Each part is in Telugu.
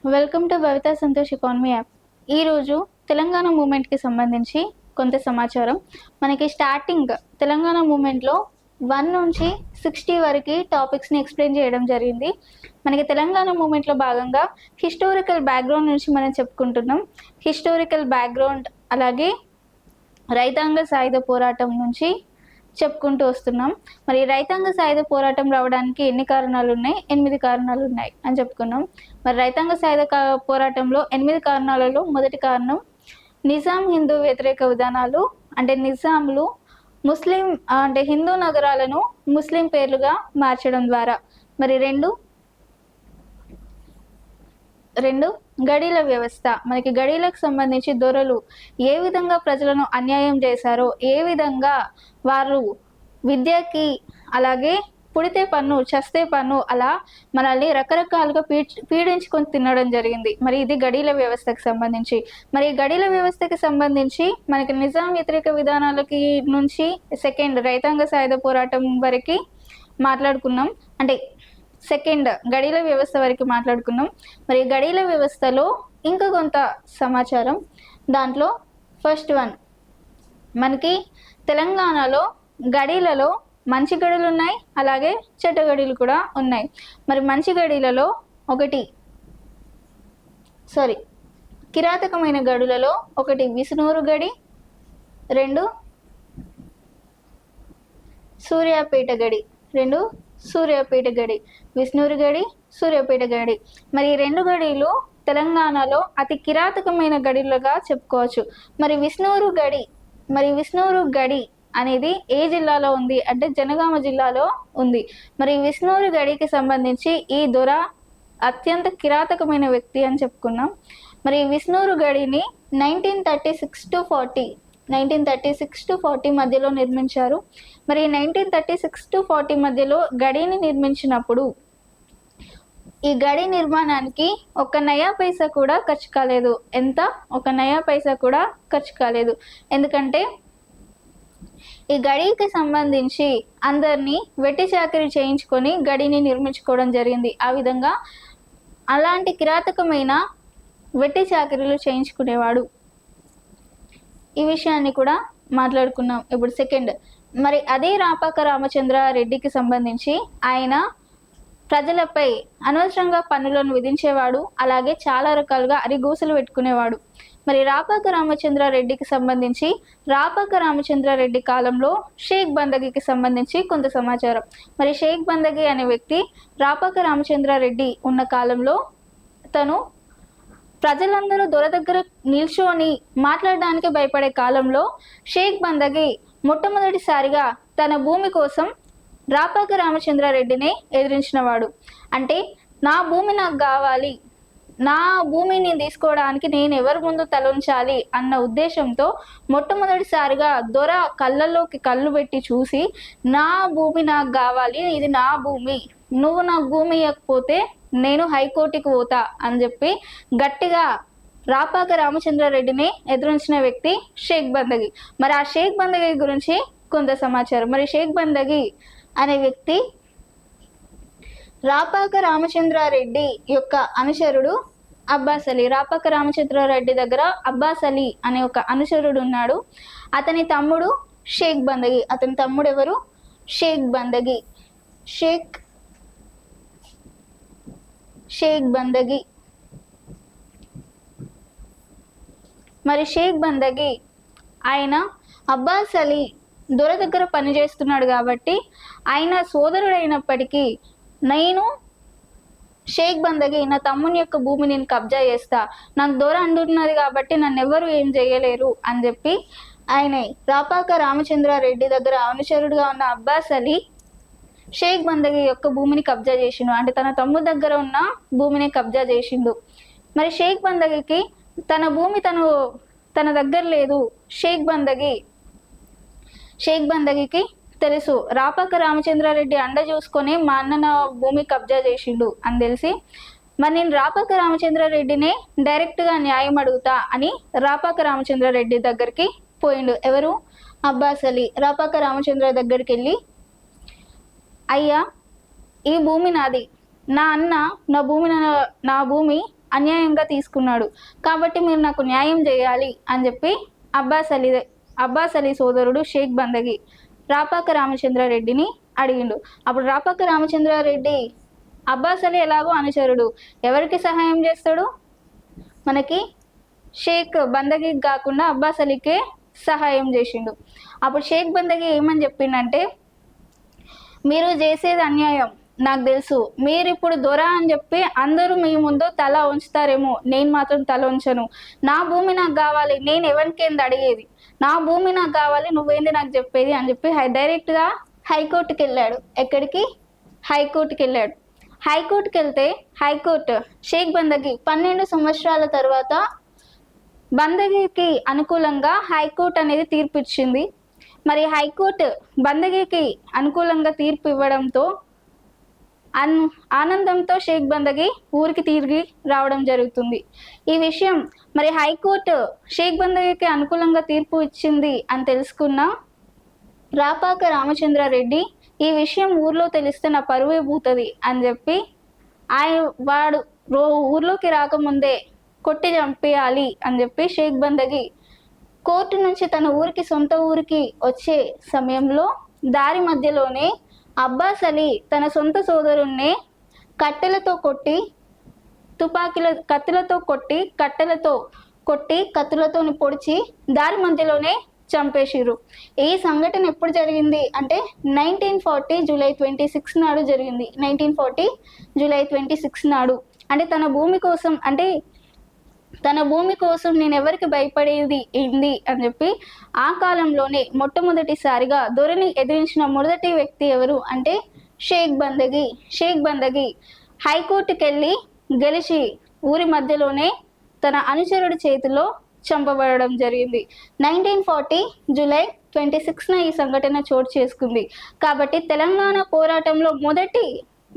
Welcome to Bhavitha Santosh economy app. ఈరోజు తెలంగాణ మూమెంట్కి సంబంధించి కొంత సమాచారం. మనకి స్టార్టింగ్ తెలంగాణ మూమెంట్లో 1 నుంచి 60 వరకు టాపిక్స్ని ఎక్స్ప్లెయిన్ చేయడం జరిగింది. మనకి తెలంగాణ మూమెంట్లో భాగంగా హిస్టారికల్ బ్యాక్గ్రౌండ్ నుంచి మనం చెప్పుకుంటున్నాం. హిస్టారికల్ బ్యాక్గ్రౌండ్ అలాగే రైతాంగ సాయుధ పోరాటం నుంచి చెప్పుకుంటూ వస్తున్నాం. మరి రైతాంగ సాయుధ పోరాటం రావడానికి ఎన్ని కారణాలు ఉన్నాయి? 8 కారణాలు ఉన్నాయి అని చెప్పుకున్నాం. మరి రైతాంగ సాయుధ పోరాటంలో 8 కారణాలలో మొదటి కారణం నిజాం హిందూ వ్యతిరేక విధానాలు. అంటే నిజాంలు ముస్లిం అంటే హిందూ నగరాలను ముస్లిం పేర్లుగా మార్చడం ద్వారా. మరి రెండు గడీల వ్యవస్థ. మనకి గడీలకు సంబంధించి దొరలు ఏ విధంగా ప్రజలను అన్యాయం చేశారో, ఏ విధంగా వారు విద్యకి అలాగే పుడితే పన్ను చస్తే పన్ను అలా మనల్ని రకరకాలుగా పీడించుకొని తినడం జరిగింది. మరి ఇది గడీల వ్యవస్థకు సంబంధించి. మరి గడీల వ్యవస్థకి సంబంధించి మనకి నిజాం వ్యతిరేక విధానాలకి నుంచి సెకండ్ రైతాంగ సాయుధ పోరాటం వరకు మాట్లాడుకున్నాం. అంటే సెకండ్ గడీల వ్యవస్థ వరకు మాట్లాడుకున్నాం. మరి గడీల వ్యవస్థలో ఇంకా కొంత సమాచారం. దాంట్లో ఫస్ట్ వన్, మనకి తెలంగాణలో గడీలలో మంచి గడులు ఉన్నాయి, అలాగే చెడ్డ గడీలు కూడా ఉన్నాయి. మరి మంచి గడీలలో కిరాతకమైన గడులలో ఒకటి విష్ణూరు గడి, 2 సూర్యాపేట గడి, సూర్యాపేట గడి, విష్ణూరు గడి, సూర్యాపేట గడి. మరి ఈ 2 గడిలు తెలంగాణలో అతి కిరాతకమైన గడిలుగా చెప్పుకోవచ్చు. మరి విష్ణూరు గడి అనేది ఏ జిల్లాలో ఉంది అంటే జనగామ జిల్లాలో ఉంది. మరి విష్ణూరు గడికి సంబంధించి ఈ దొర అత్యంత కిరాతకమైన వ్యక్తి అని చెప్పుకున్నాం. మరి విష్ణూరు గడిని 1936 to 40 మధ్యలో నిర్మించారు. మరి 1936 to 40 మధ్యలో గడిని నిర్మించినప్పుడు ఈ గడి నిర్మాణానికి 1 నయా పైసా కూడా ఖర్చు కాలేదు. ఎంత? 1 నయా పైసా కూడా ఖర్చు కాలేదు. ఎందుకంటే ఈ గడికి సంబంధించి అందరినీ వెట్టి చాకరీ చేయించుకొని గడిని నిర్మించుకోవడం జరిగింది. ఆ విధంగా అలాంటి కిరాతకమైన వెట్టి చాకరీలు చేయించుకునేవాడు. ఈ విషయాన్ని కూడా మాట్లాడుకున్నాం. ఇప్పుడు సెకండ్, మరి అదే రాపాక రామచంద్ర రెడ్డికి సంబంధించి ఆయన ప్రజలపై అనవసరంగా పన్నులను విధించేవాడు, అలాగే చాలా రకాలుగా అరిగూసలు పెట్టుకునేవాడు. మరి రాపాక రామచంద్ర రెడ్డికి సంబంధించి రాపాక రామచంద్ర రెడ్డి కాలంలో షేక్ బందగికి సంబంధించి కొంత సమాచారం. మరి షేక్ బందగి అనే వ్యక్తి రాపాక రామచంద్ర రెడ్డి ఉన్న కాలంలో తను ప్రజలందరూ దొర దగ్గర నిల్చొని మాట్లాడడానికి భయపడే కాలంలో షేక్ బందగి మొట్టమొదటిసారిగా తన భూమి కోసం రాపాక రామచంద్రారెడ్డిని ఎదిరించినవాడు. అంటే నా భూమి నాకు కావాలి, నా భూమిని తీసుకోవడానికి నేను ఎవరి ముందు తలొంచాలి అన్న ఉద్దేశంతో మొట్టమొదటిసారిగా దొర కళ్ళల్లోకి కళ్ళు పెట్టి చూసి నా భూమి నాకు కావాలి, ఇది నా భూమి, నువ్వు నాకు భూమి ఇవ్వకపోతే నేను హైకోర్టుకి పోతా అని చెప్పి గట్టిగా రాపాక రామచంద్రారెడ్డిని ఎదిరించిన వ్యక్తి షేక్ బందగి. మరి ఆ షేక్ బందగి గురించి కొంత సమాచారం. మరి షేక్ బందగి అనే వ్యక్తి రాపాక రామచంద్రారెడ్డి యొక్క అనుచరుడు అబ్బాస్ అలీ. రాపాక రామచంద్రారెడ్డి దగ్గర అబ్బాస్ అలీ అనే ఒక అనుచరుడు ఉన్నాడు. అతని తమ్ముడు షేక్ బందగి. అతని తమ్ముడు ఎవరు? షేక్ బందగి. షేక్ బందగి. మరి షేక్ బందగి ఆయన అబ్బాస్ అలీ దొర దగ్గర పనిచేస్తున్నాడు కాబట్టి ఆయన సోదరుడైనప్పటికీ నేను షేక్ బందగి నా తమ్ముని యొక్క భూమి నేను కబ్జా చేస్తా, నాకు దొర అంటున్నది కాబట్టి నన్ను ఎవరు ఏం చేయలేరు అని చెప్పి ఆయన రాపాక రామచంద్రారెడ్డి దగ్గర అనుచరుడుగా ఉన్న అబ్బాస్ అలీ షేక్ బందగి యొక్క భూమిని కబ్జా చేసిండు. అంటే తన తమ్ముడు దగ్గర ఉన్న భూమిని కబ్జా చేసిండు. మరి షేక్ బందగికి తన భూమి తన దగ్గర లేదు. షేక్ బందగికి తెలుసు రాపాక రామచంద్రారెడ్డి అండ చూసుకొని మా అన్న నా భూమి కబ్జా చేసిండు అని తెలిసి మరి నేను రాపాక రామచంద్రారెడ్డినే డైరెక్ట్గా న్యాయం అడుగుతా అని రాపాక రామచంద్రారెడ్డి దగ్గరికి పోయిండు. ఎవరు? అబ్బాస్ అలీ. రాపాక రామచంద్ర దగ్గరికి వెళ్ళి, అయ్యా ఈ భూమి నాది, నా అన్న నా భూమి అన్యాయంగా తీసుకున్నాడు, కాబట్టి మీరు నాకు న్యాయం చేయాలి అని చెప్పి అబ్బాస్ అలీ సోదరుడు షేక్ బందగి రాపాక రామచంద్రారెడ్డిని అడిగిండు. అప్పుడు రాపాక రామచంద్రారెడ్డి అబ్బాస్ అలీ ఎలాగో అనుచరుడు, ఎవరికి సహాయం చేస్తాడు, మనకి షేక్ బందగి కాకుండా అబ్బాస్ అలీకే సహాయం చేసిండు. అప్పుడు షేక్ బందగి ఏమని చెప్పిండంటే, మీరు చేసేది అన్యాయం నాకు తెలుసు, మీరు ఇప్పుడు దొర అని చెప్పి అందరూ మీ ముందు తల ఉంచుతారేమో, నేను మాత్రం తల ఉంచను. నా భూమి నాకు కావాలి, నేను ఎవరికేంది అడిగేది, నా భూమి నాకు కావాలి, నువ్వేంది నాకు చెప్పేది అని చెప్పి డైరెక్ట్గా హైకోర్టుకి వెళ్ళాడు. ఎక్కడికి? హైకోర్టుకి వెళ్ళాడు. హైకోర్టుకి వెళ్తే హైకోర్టు షేక్ బందగి 12 సంవత్సరాల తర్వాత బందగికి అనుకూలంగా హైకోర్టు అనేది తీర్పు ఇచ్చింది. మరి హైకోర్టు బందగికి అనుకూలంగా తీర్పు ఇవ్వడంతో ఆనందంతో షేక్ బందగి ఊరికి తిరిగి రావడం జరుగుతుంది. ఈ విషయం మరి హైకోర్టు షేక్ బందగికి అనుకూలంగా తీర్పు ఇచ్చింది అని తెలుసుకున్న రాపాక రామచంద్రారెడ్డి, ఈ విషయం ఊర్లో తెలిస్తే నా పరువే పోతుంది అని చెప్పి వాడు ఊర్లోకి రాకముందే కొట్టి చంపేయాలి అని చెప్పి షేక్ బందగి కోర్టు నుంచి తన ఊరికి సొంత ఊరికి వచ్చే సమయంలో దారి మధ్యలోనే అబ్బాస్ అలీ తన సొంత సోదరుణ్ణి కట్టెలతో కొట్టి కత్తులతో కొట్టి కత్తులతో పొడిచి దారి మధ్యలోనే చంపేసిరు. ఈ సంఘటన ఎప్పుడు జరిగింది అంటే 1940 జూలై 26 నాడు జరిగింది. 1940 జూలై 26 నాడు. అంటే తన భూమి కోసం నేను ఎవరికి భయపడేది ఏంది అని చెప్పి ఆ కాలంలోనే మొట్టమొదటిసారిగా దొరని ఎదిరించిన మొదటి వ్యక్తి ఎవరు అంటే షేక్ బందగి హైకోర్టుకి వెళ్ళి గెలిచి ఊరి మధ్యలోనే తన అనుచరుడి చేతిలో చంపబడడం జరిగింది. 1940 జూలై 26న ఈ సంఘటన చోటు చేసుకుంది. కాబట్టి తెలంగాణ పోరాటంలో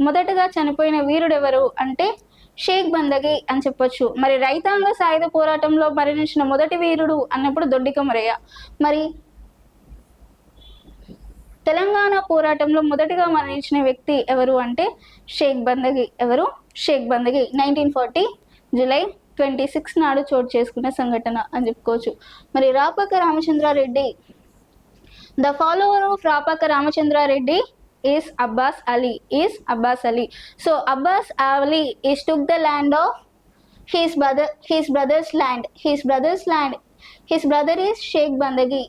మొదటగా చనిపోయిన వీరుడు ఎవరు అంటే షేక్ బందగి అని చెప్పొచ్చు. మరి రైతాంగ సాయుధ పోరాటంలో మరణించిన మొదటి వీరుడు అన్నప్పుడు దొడ్డి కొమరయ్య. మరి తెలంగాణ పోరాటంలో మొదటిగా మరణించిన వ్యక్తి ఎవరు అంటే షేక్ బందగి. 1940 జూలై 26 నాడు చోటు చేసుకున్న సంఘటన అని చెప్పుకోవచ్చు. మరి Rapaka Ramachandra Reddy, the follower of Rapaka Ramachandra Reddy is Abbas Ali. So Abbas Ali took the land of his brother's land. His brother is Sheikh Bandagi.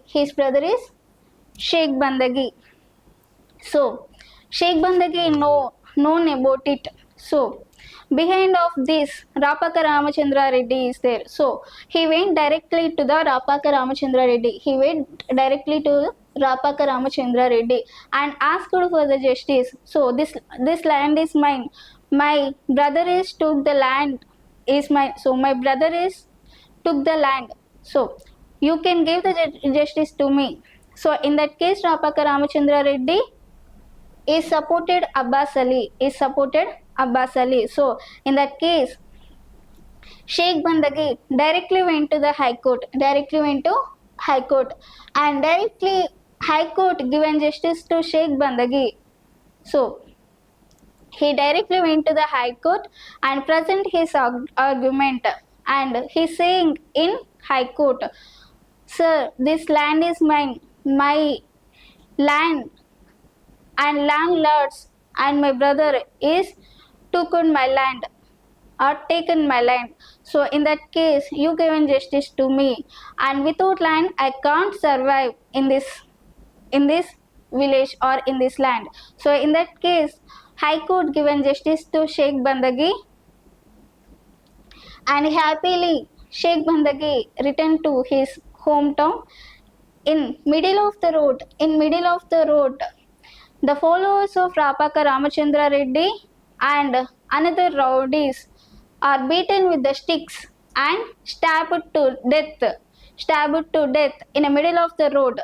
So Sheikh Bandagi known about it. So behind of this Rapaka Ramachandra Reddy is there. So he went directly to the Rapaka Ramachandra Reddy and asked for the justice. So this land is mine. My brother took the land is mine. So my brother took the land. So you can give the justice to me. So in that case Rapaka Ramachandra Reddy is supported Abbas Ali. So in that case Sheikh Bandagi directly went to High Court and directly High Court given justice to Sheikh Bandagi. So he directly went to the High Court and present his argument, and he saying in High Court, sir, this land is mine, my land and landlords and my brother is taken my land. So in that case you given justice to me, and without land I can't survive in this village or in this land. So in that case High Court given justice to Sheikh Bandagi, and happily Sheikh Bandagi returned to his hometown. In middle of the road the followers of Rapaka Ramachandra Reddy and another rowdies are beaten with the sticks and stabbed to death in the middle of the road.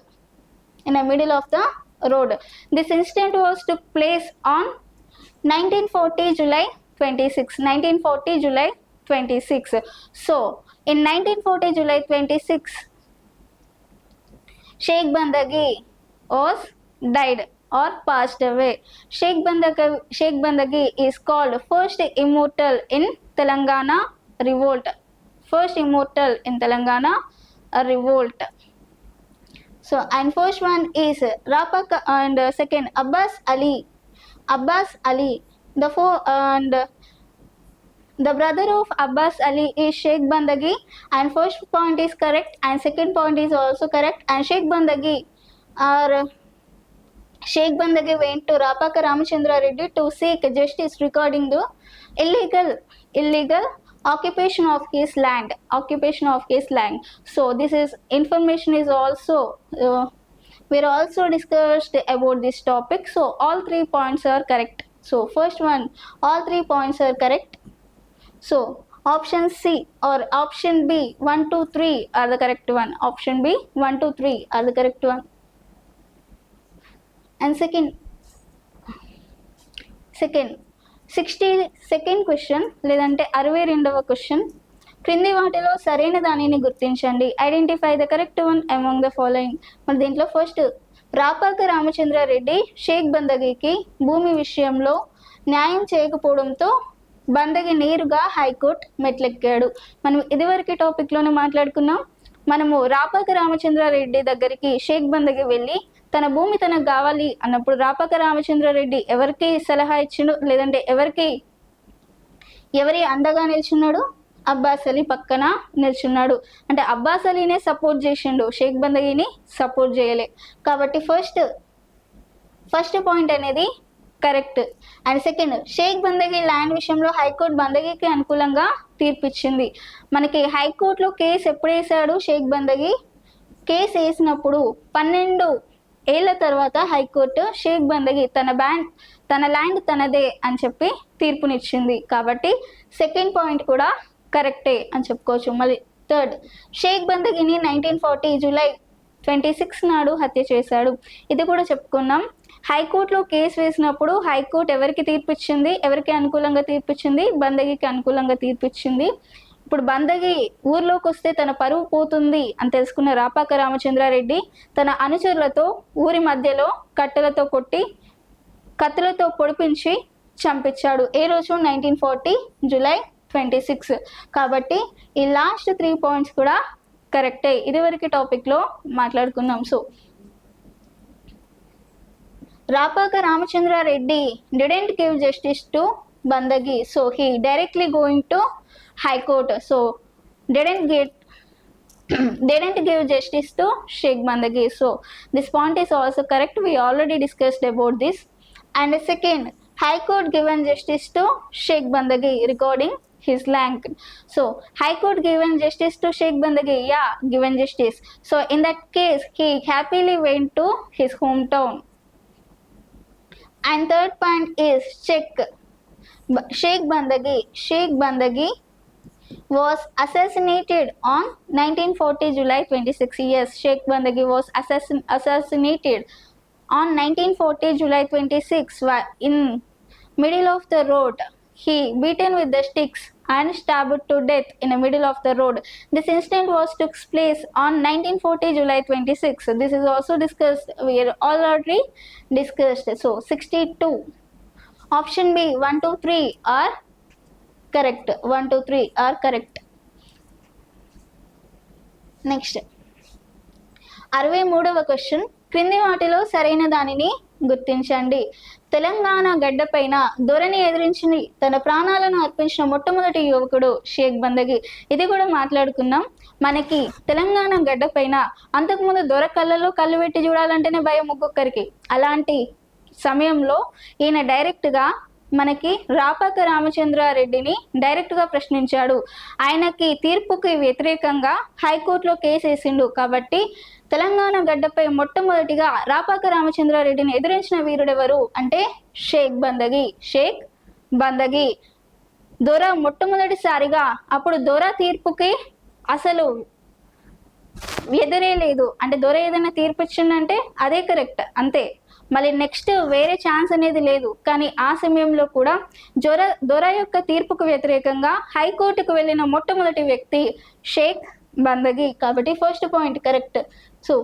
This incident was took place on 1940 July 26. So in 1940 July 26 Sheikh Bandagi was died or passed away. Sheikh Bandagi is called first immortal in Telangana revolt. First immortal in Telangana revolt. So and first one is Rapaka and second Abbas Ali. And the brother of Abbas Ali is Sheikh Bandagi, and first point is correct and second point is also correct. And Sheikh Bandagi went to Rapaka Ramachandra Reddy to seek justice regarding the illegal occupation of his land. So this is information is also we're also discussed about this topic. So all 3 points are correct. So first one, all 3 points are correct. So option C or option B 1, 2, 3 are the correct one. Option B 1, 2, 3 are the correct one. And second 62nd question లేదంటే 62వ క్వశ్చన్, క్రింది వాటిలో సరైన దానిని గుర్తించండి. Identify the correct one among the following. మరి దీంట్లో ఫస్ట్, రాపాక రామచంద్రారెడ్డి షేక్ బందగీకి భూమి విషయంలో న్యాయం చేయకపోవడంతో బందగి నేరుగా హైకోర్టు మెట్లెక్కాడు. మనం ఇదివరకు టాపిక్లోనే మాట్లాడుకున్నాం. మనము రాపాక రామచంద్రారెడ్డి దగ్గరికి షేక్ బందగి వెళ్ళి తన భూమి తనకు కావాలి అన్నప్పుడు రాపాక రామచంద్రారెడ్డి ఎవరికి సలహా ఇచ్చిండు, లేదంటే ఎవరి అండగా నిల్చున్నాడు? అబ్బాస్ అలీ పక్కన నిల్చున్నాడు. అంటే అబ్బాస్ అలీనే సపోర్ట్ చేసిండు, షేక్ బందగిని సపోర్ట్ చేయలే. కాబట్టి ఫస్ట్ పాయింట్ అనేది correct. And second, Sheikh Bandagi land విషయంలో హైకోర్టు బందగికి అనుకూలంగా తీర్పిచ్చింది. మనకి హైకోర్టులో కేసు ఎప్పుడు వేసాడు షేక్ బందగి? కేసు వేసినప్పుడు 12 ఏళ్ల తర్వాత హైకోర్టు షేక్ బందగి తన ల్యాండ్ తనదే అని చెప్పి తీర్పునిచ్చింది. కాబట్టి సెకండ్ పాయింట్ కూడా కరెక్టే అని చెప్పుకోవచ్చు. మళ్ళీ థర్డ్, షేక్ బందగిని 1940 జూలై 26 నాడు హత్య చేశాడు. ఇది కూడా చెప్పుకున్నాం. హైకోర్టులో కేసు వేసినప్పుడు హైకోర్టు ఎవరికి తీర్పిచ్చింది? ఎవరికి అనుకూలంగా తీర్పిచ్చింది? బందగికి అనుకూలంగా తీర్పిచ్చింది. ఇప్పుడు బందగి ఊర్లోకి వస్తే తన పరువు పోతుంది అని తెలుసుకున్న రాపాక రామచంద్రారెడ్డి తన అనుచరులతో ఊరి మధ్యలో కట్టెలతో కొట్టి కత్తులతో పొడిపించి చంపించాడు. ఏ రోజు? 1940 జూలై 26. కాబట్టి ఈ లాస్ట్ 3 పాయింట్స్ కూడా కరెక్టే. ఇదివరకు టాపిక్లో మాట్లాడుకున్నాం. So Rapaka Ramachandra Reddy didn't give justice to Bandagi, so he directly going to High Court. So didn't give justice to Sheikh Bandagi. So this point is also correct. We already discussed about this. And second, High Court given justice to Sheikh Bandagi regarding his land. So High Court given justice to Sheikh Bandagi. Yeah, given justice. So in that case, he happily went to his hometown. And third point is Sheikh Bandagi was assassinated on 1940 July 26. Yes, Sheikh Bandagi was assassinated on 1940 July 26 in middle of the road. He beaten with the sticks and stabbed to death in the middle of the road. This incident took place on 1940 July 26. This is also discussed. We are already discussed. So 62. Option B 1, 2, 3 are correct. 1, 2, 3 are correct. Next, 63వ question, క్రింది వాటిలో సరైన దానిని గుర్తించండి. తెలంగాణ గడ్డపైన దొరని ఎదిరించి తన ప్రాణాలను అర్పించిన మొట్టమొదటి యువకుడు షేక్ బందగి. ఇది కూడా మాట్లాడుకున్నాం. మనకి తెలంగాణ గడ్డపైన అంతకుముందు దొర కళ్ళలో కళ్ళు పెట్టి చూడాలంటేనే భయం ఒక్కొక్కరికి. అలాంటి సమయంలో ఈయన డైరెక్ట్గా మనకి రాపాక రామచంద్రారెడ్డిని డైరెక్ట్గా ప్రశ్నించాడు. ఆయనకి తీర్పుకి వ్యతిరేకంగా హైకోర్టులో కేసు వేసిండు. కాబట్టి తెలంగాణ గడ్డపై మొట్టమొదటిగా రాపాక రామచంద్రారెడ్డిని ఎదిరించిన వీరుడెవరు అంటే షేక్ బందగి. దొర మొట్టమొదటిసారిగా అప్పుడు దొర తీర్పుకి అసలు ఎదురే లేదు. అంటే దొర ఏదైనా తీర్పు ఇచ్చిందంటే అదే కరెక్ట్, అంతే. మళ్ళీ నెక్స్ట్ వేరే ఛాన్స్ అనేది లేదు. కానీ ఆ సమయంలో కూడా దొర యొక్క తీర్పుకు వ్యతిరేకంగా హైకోర్టుకు వెళ్ళిన మొట్టమొదటి వ్యక్తి షేక్ బందగి. కాబట్టి first point correct. So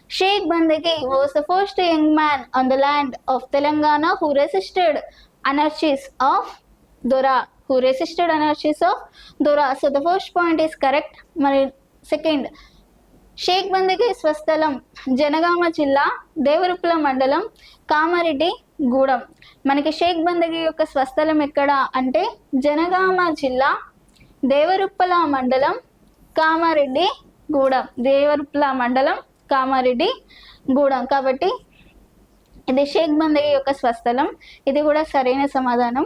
Sheikh Bandagi was the first young man on the land of Telangana who resisted anarchies of Dora. who resisted anarchies of Dora. So the first point is correct. మరి సెకండ్, షేక్ బందగి స్వస్థలం జనగామ జిల్లా దేవరుప్ల మండలం కామారెడ్డి గూడెం. మనకి షేక్ బందగి యొక్క స్వస్థలం ఎక్కడ అంటే జనగామ జిల్లా దేవరుప్పల మండలం కామారెడ్డి గూడెం. దేవరుప్ల మండలం కామారెడ్డి గూడెం. కాబట్టి ఇది షేక్ బందగి యొక్క స్వస్థలం. ఇది కూడా సరైన సమాధానం.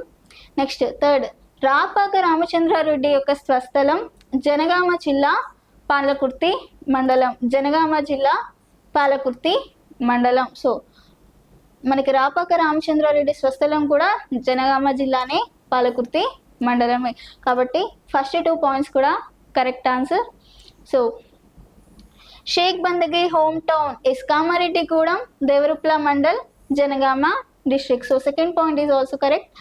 నెక్స్ట్ థర్డ్, రాపాక రామచంద్రారెడ్డి యొక్క స్వస్థలం జనగామ జిల్లా పాలకుర్తి మండలం. జనగామ జిల్లా పాలకుర్తి మండలం. సో మనకి రాపాక రామచంద్రారెడ్డి స్వస్థలం కూడా జనగామ జిల్లానే, పాలకుర్తి మండలమే. కాబట్టి ఫస్ట్ 2 పాయింట్స్ కూడా correct answer. So Shaik Bandagi home town is Kamareddy Gudem Devaruppula mandal Janagama district. So second point is also correct.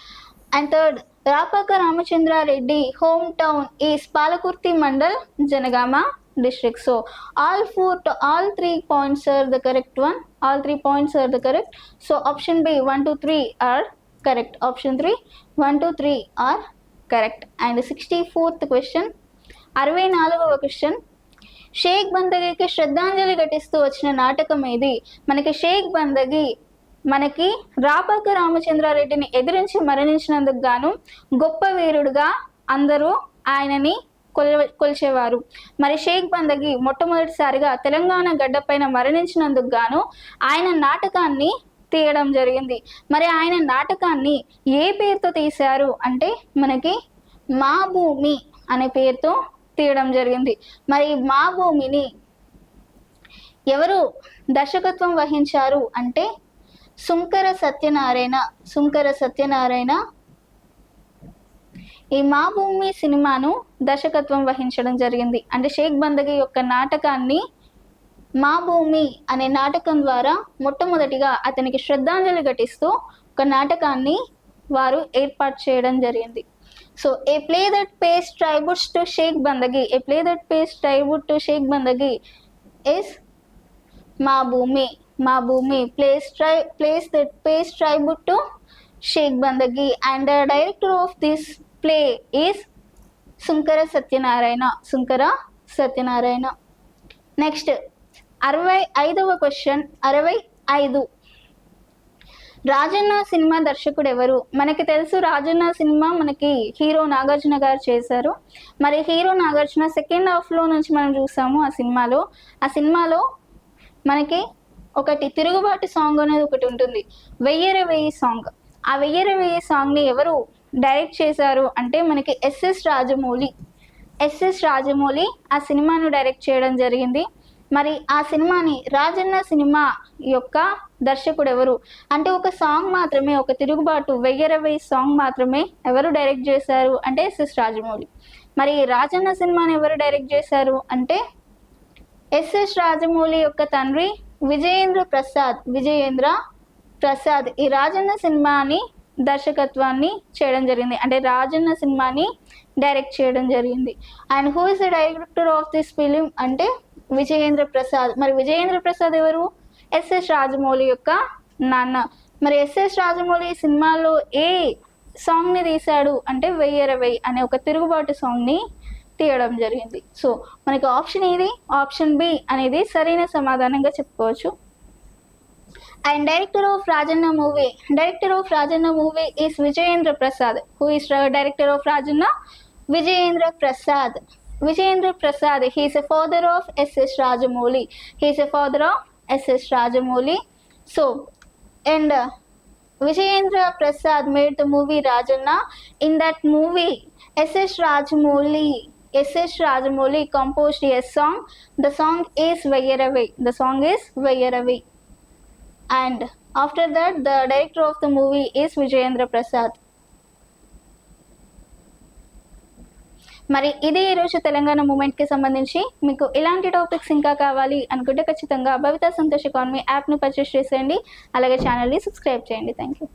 And third, Rapaka Ramachandra Reddy home town is Palakurthi mandal Janagama district. So all 3 points are the correct one. All 3 points are the correct. So option B 1 2 3 are correct. Option 3 1 2 3 are correct. And 64th question, 64వ క్వశ్చన్, షేక్ బందగికి శ్రద్ధాంజలి ఘటిస్తూ వచ్చిన నాటకం ఏది? మనకి షేక్ బందగి మనకి రాపాక రామచంద్రారెడ్డిని ఎదిరించి మరణించినందుకు గాను గొప్ప వీరుడుగా అందరూ ఆయనని కొలిచేవారు. మరి షేక్ బందగి మొట్టమొదటిసారిగా తెలంగాణ గడ్డపైన మరణించినందుకు గాను ఆయన నాటకాన్ని తీయడం జరిగింది. మరి ఆయన నాటకాన్ని ఏ పేరుతో తీశారు అంటే మనకి మా భూమి అనే పేరుతో తీయడం జరిగింది. మరి మా భూమిని ఎవరు దర్శకత్వం వహించారు అంటే సుంకర సత్యనారాయణ ఈ మా భూమి సినిమాను దర్శకత్వం వహించడం జరిగింది. అంటే షేక్ బందగి యొక్క నాటకాన్ని మా భూమి అనే నాటకం ద్వారా మొట్టమొదటిగా అతనికి శ్రద్ధాంజలి ఘటిస్తూ ఒక నాటకాన్ని వారు ఏర్పాటు చేయడం జరిగింది. So a play that pays tributes to Sheikh Bandagi, a play that pays tribute to Sheikh Bandagi is Maa Bhoomi. Maa Bhoomi plays that pays tribute to Sheikh Bandagi and the director of this play is Sunkara Satyanarayana. Next 65వ క్వశ్చన్, 65, రాజన్న సినిమా దర్శకుడు ఎవరు? మనకి తెలుసు రాజన్న సినిమా మనకి హీరో నాగార్జున గారు చేశారు. మరి హీరో నాగార్జున సెకండ్ హాఫ్లో నుంచి మనం చూసాము. ఆ సినిమాలో మనకి ఒకటి తిరుగుబాటు సాంగ్ అనేది ఒకటి ఉంటుంది, వెయ్యర వెయ్యి సాంగ్. ఆ వెయ్యర వెయ్యి సాంగ్ని ఎవరు డైరెక్ట్ చేశారు అంటే మనకి ఎస్ఎస్ రాజమౌళి ఆ సినిమాను డైరెక్ట్ చేయడం జరిగింది. మరి ఆ సినిమాని రాజన్న సినిమా యొక్క దర్శకుడు ఎవరు అంటే ఒక సాంగ్ మాత్రమే, ఒక తిరుగుబాటు వెయ్యర వెయ్యి సాంగ్ మాత్రమే ఎవరు డైరెక్ట్ చేశారు అంటే ఎస్ఎస్ రాజమౌళి. మరి రాజన్న సినిమాని ఎవరు డైరెక్ట్ చేశారు అంటే ఎస్ఎస్ రాజమౌళి యొక్క తండ్రి విజయేంద్ర ప్రసాద్ ఈ రాజన్న సినిమాని దర్శకత్వాన్ని చేయడం జరిగింది, అంటే రాజన్న సినిమాని డైరెక్ట్ చేయడం జరిగింది. And who is the director of this film అంటే విజయేంద్ర ప్రసాద్. మరి విజయేంద్ర ప్రసాద్ ఎవరు? ఎస్ఎస్ రాజమౌళి యొక్క నాన్న. మరి ఎస్ఎస్ రాజమౌళి సినిమాలో ఏ సాంగ్ని తీశాడు అంటే వెయ్యర వెయ్యి అనే ఒక తిరుగుబాటు సాంగ్ని తీయడం జరిగింది. సో మనకి ఆప్షన్ ఏది? ఆప్షన్ బి అనేది సరైన సమాధానంగా చెప్పుకోవచ్చు. And director of Rajanna movie is Vijayendra Prasad. Who is director of Rajanna? Vijayendra Prasad. He is a father of S.S. Rajamouli. So, and Vijayendra Prasad made the movie Rajanna. In that movie, S.S. Rajamouli composed a song. The song is Vayyaravi. And after that, the director of the movie is Vijayendra Prasad. మరి ఇది ఈరోజు తెలంగాణ మూమెంట్కి సంబంధించి. మీకు ఇలాంటి టాపిక్స్ ఇంకా కావాలి అనుకుంటే ఖచ్చితంగా భవిత సంతోష్ ఎకానమీ యాప్ను పర్చేస్ చేసేయండి. అలాగే ఛానల్ని సబ్స్క్రైబ్ చేయండి. Thank you.